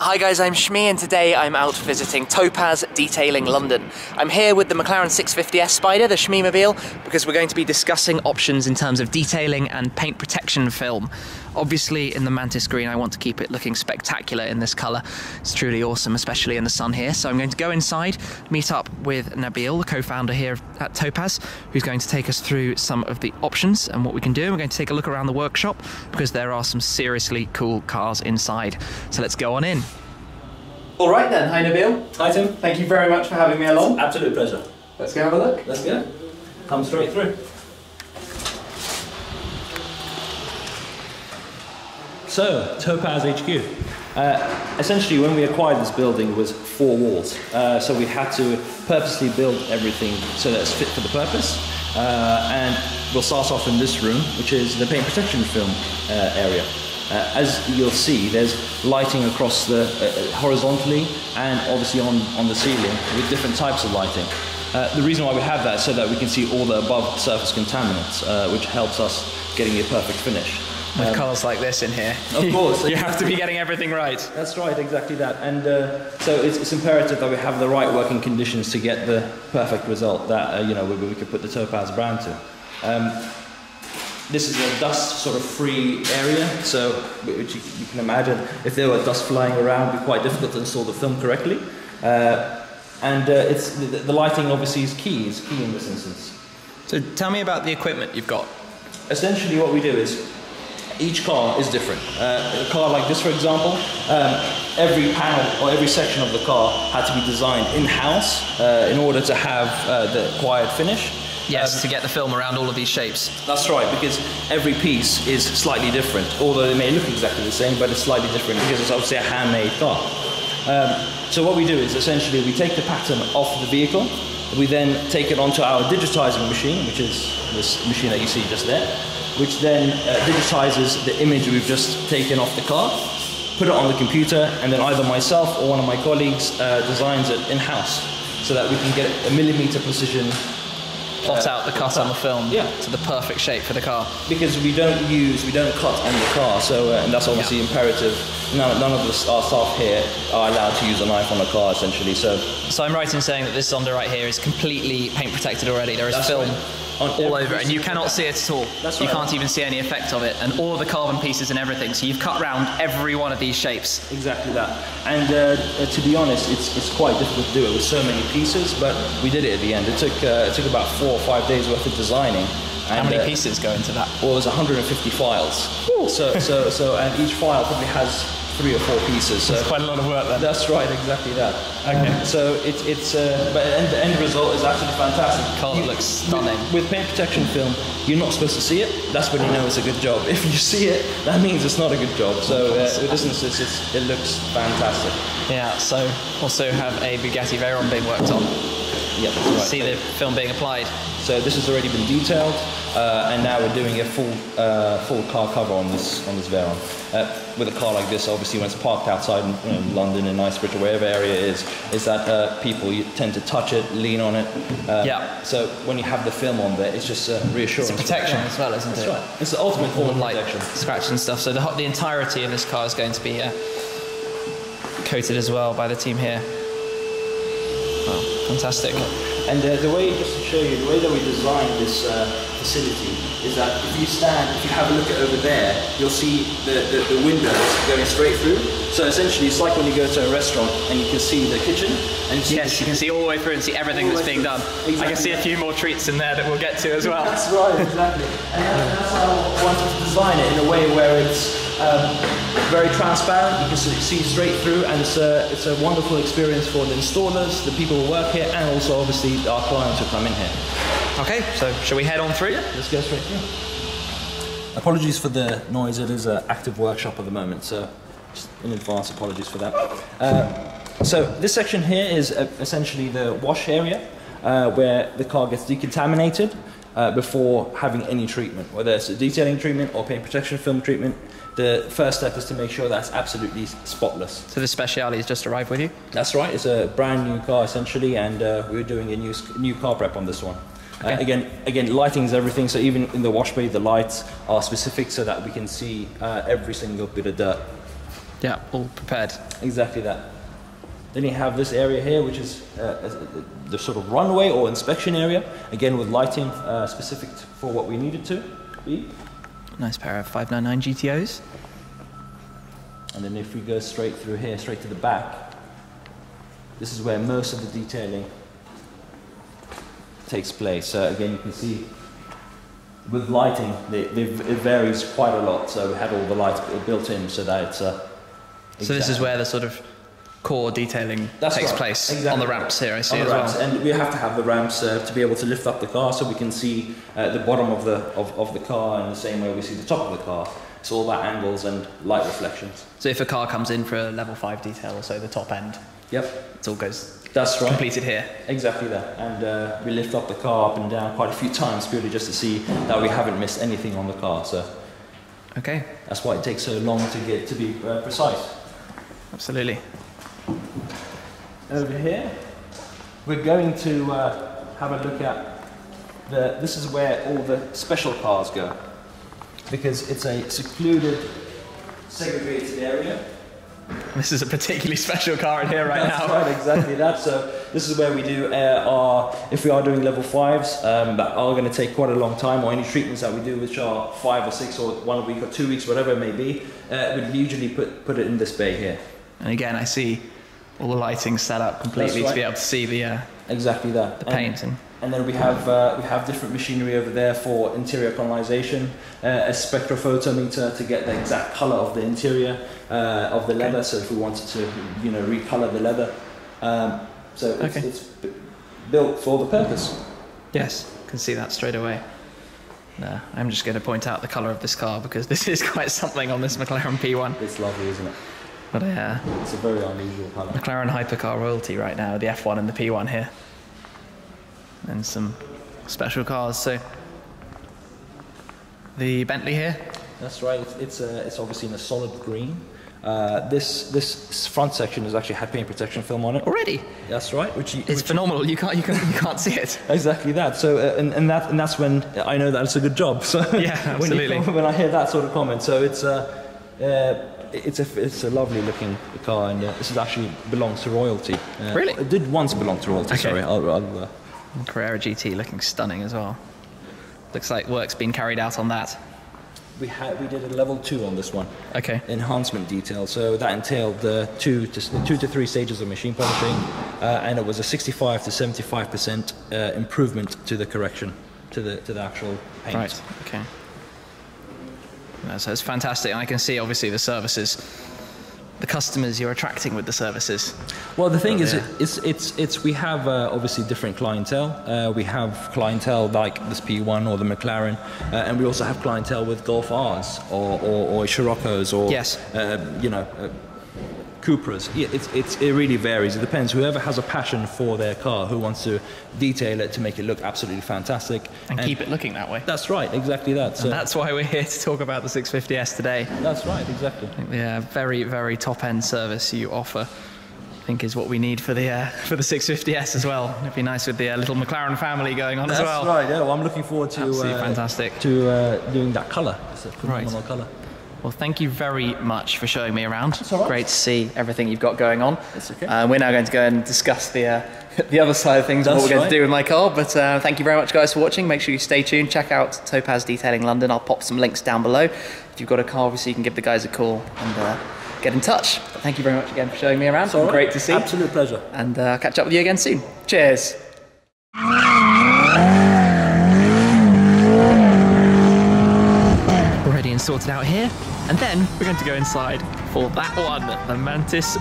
Hi guys, I'm Shmi and today I'm out visiting Topaz Detailing London. I'm here with the McLaren 650S Spider, the Shmi-mobile, because we're going to be discussing options in terms of detailing and paint protection film. Obviously in the Mantis green I want to keep it looking spectacular in this colour. It's truly awesome, especially in the sun here. So I'm going to go inside, meet up with Nabil, the co-founder here at Topaz, who's going to take us through some of the options and what we can do. We're going to take a look around the workshop because there are some seriously cool cars inside. So let's go on in. All right then, hi Nabil. Hi Tim. Thank you very much for having me along. Absolute pleasure. Let's go have a look. Let's go. Come straight through. So, Topaz HQ. Essentially when we acquired this building it was 4 walls. So we had to purposely build everything so that it's fit for the purpose. And we'll start off in this room, which is the paint protection film area. As you'll see, there's lighting across the horizontally and obviously on the ceiling with different types of lighting. The reason why we have that is so that we can see all the above surface contaminants, which helps us getting a perfect finish. With cars like this in here, of course, you have to be getting everything right. That's right, exactly that. And so it's imperative that we have the right working conditions to get the perfect result that we could put the Topaz brand to. This is a dust sort of free area, so which you can imagine if there were dust flying around, it'd be quite difficult to install the film correctly. It's the lighting obviously is key in this instance. So tell me about the equipment you've got. Essentially what we do is each car is different. A car like this, for example, every panel or every section of the car had to be designed in-house in order to have the required finish. Yes, to get the film around all of these shapes. That's right, because every piece is slightly different, although they may look exactly the same, but it's slightly different because it's obviously a handmade car. So what we do is essentially we take the pattern off the vehicle, we then take it onto our digitizing machine, which is this machine that you see just there, which then digitizes the image we've just taken off the car, put it on the computer, and then either myself or one of my colleagues designs it in-house so that we can get a millimeter precision. Plot out the cut on the film to the perfect shape for the car. Because we don't cut on the car, so and that's obviously imperative. None of our staff here are allowed to use a knife on a car, essentially. So I'm right in saying that this Zonda right here is completely paint protected already. There is film all over it, and you cannot see it at all. You can't even see any effect of it, and all the carbon pieces and everything. So you've cut round every one of these shapes. Exactly that. And to be honest, it's quite difficult to do it with so many pieces, but we did it at the end. It took about 4 or 5 days worth of designing. How many pieces go into that? Well, there's 150 files. So and each file probably has 3 or 4 pieces. So it's quite a lot of work then. That's right, exactly that. Okay. So but the end result is absolutely fantastic. The car looks stunning. With paint protection film, you're not supposed to see it. That's when you know it's a good job. If you see it, that means it's not a good job. So with this instance, it looks fantastic. Yeah. So also have a Bugatti Veyron being worked on. Yeah, that's right. See the film being applied. So this has already been detailed, and now we're doing a full car cover on this Veyron. With a car like this, obviously, when it's parked outside in London, in Knightsbridge, or wherever area it is that people tend to touch it, lean on it. So when you have the film on there, it's just reassurance. It's a protection as well, isn't it? That's right. It's the ultimate form of protection. Scratch and stuff. So the entirety of this car is going to be coated as well by the team here. Wow, fantastic. And the way, just to show you, the way that we designed this facility is that if you have a look at over there, you'll see the windows going straight through. So essentially it's like when you go to a restaurant and you can see the kitchen. And you can see all the way through and see everything that's being done. Exactly. I can see a few more treats in there that we'll get to as well. That's right, exactly. And that's how I wanted to design it, in a way where it's very transparent, you can see straight through, and it's a wonderful experience for the installers, the people who work here, and also obviously our clients who come in here. Okay, so shall we head on through? Yeah, let's go straight through. Apologies for the noise, it is an active workshop at the moment, so just in advance apologies for that. So this section here is essentially the wash area where the car gets decontaminated before having any treatment, whether it's a detailing treatment or paint protection film treatment. The first step is to make sure that's absolutely spotless. So the Speciale has just arrived with you? That's right, it's a brand new car essentially, and we're doing a new car prep on this one. Again, lighting is everything. So even in the wash bay, the lights are specific so that we can see every single bit of dirt. Yeah, all prepared. Exactly that. Then you have this area here, which is the sort of runway or inspection area. Again, with lighting specific for what we need it to be. Nice pair of 599 GTOs. And then if we go straight through here, straight to the back, this is where most of the detailing takes place. So again, you can see with lighting, it varies quite a lot. So we had all the lights built in so that it's So this is where the sort of core detailing takes place on the ramps here, I see as well. And we have to have the ramps to be able to lift up the car so we can see the bottom of the car in the same way we see the top of the car. It's all about angles and light reflections. So if a car comes in for a level 5 detail or so, the top end, yep, it all goes completed here. Exactly that. And we lift up the car up and down quite a few times purely just to see that we haven't missed anything on the car. So okay, that's why it takes so long to be precise. Absolutely. Over here, we're going to have a look at this is where all the special cars go, because it's a secluded, segregated area. This is a particularly special car in here right now. That's right, exactly that. So this is where we do if we are doing level 5s that are going to take quite a long time, or any treatments that we do which are 5 or 6 or 1 week or 2 weeks, whatever it may be, we usually put it in this bay here. And again, I see all the lighting set up completely to be able to see the exactly that the paint. And then we have different machinery over there for interior colonization, a spectrophotometer to get the exact color of the interior of the leather. So if we wanted to, recolor the leather, it's built for the purpose. Yes, can see that straight away. I'm just going to point out the color of this car because this is quite something on this McLaren P1. It's lovely, isn't it? But it's a very unusual color. McLaren hypercar royalty right now, the F1 and the P1 here. And some special cars. So the Bentley here. That's right. It's obviously in a solid green. This front section has actually had paint protection film on it already. That's right. It's phenomenal. You can't see it. Exactly that. So and that's when I know that it's a good job. So yeah, absolutely. when I hear that sort of comment, so it's a lovely looking car, and this actually belongs to royalty. Really? It did once belong to royalty. Okay. Sorry. Carrera GT looking stunning as well. Looks like work's been carried out on that. We did a level 2 on this one. Okay. Enhancement detail. So that entailed 2 to 3 stages of machine polishing, and it was a 65 to 75% improvement to the correction to the actual paint. Right. Okay. So it's fantastic. And I can see obviously the services, the customers you're attracting with the services. Well, the thing is, we have obviously different clientele. We have clientele like this P1 or the McLaren, and we also have clientele with Golf Rs or Scirocco's or yes. Cupras. It really varies. It depends. Whoever has a passion for their car, who wants to detail it to make it look absolutely fantastic and keep it looking that way. That's right, exactly that. So and that's why we're here to talk about the 650S today. That's right, exactly. Yeah, very, very top-end service you offer, I think, is what we need for the 650S as well. It'd be nice with the little McLaren family going on as well. That's right. Yeah, well, I'm looking forward to fantastic to doing that colour. It's a phenomenal colour. Well, thank you very much for showing me around. It's all right. Great to see everything you've got going on. It's okay. We're now going to go and discuss the other side of things, and what we're going to do with my car. But thank you very much, guys, for watching. Make sure you stay tuned. Check out Topaz Detailing London. I'll pop some links down below. If you've got a car, obviously, you can give the guys a call and get in touch. But thank you very much again for showing me around. It's great to see. Absolute pleasure. And I'll catch up with you again soon. Cheers. Ready and sorted out here. And then we're going to go inside for that one, the Mantis.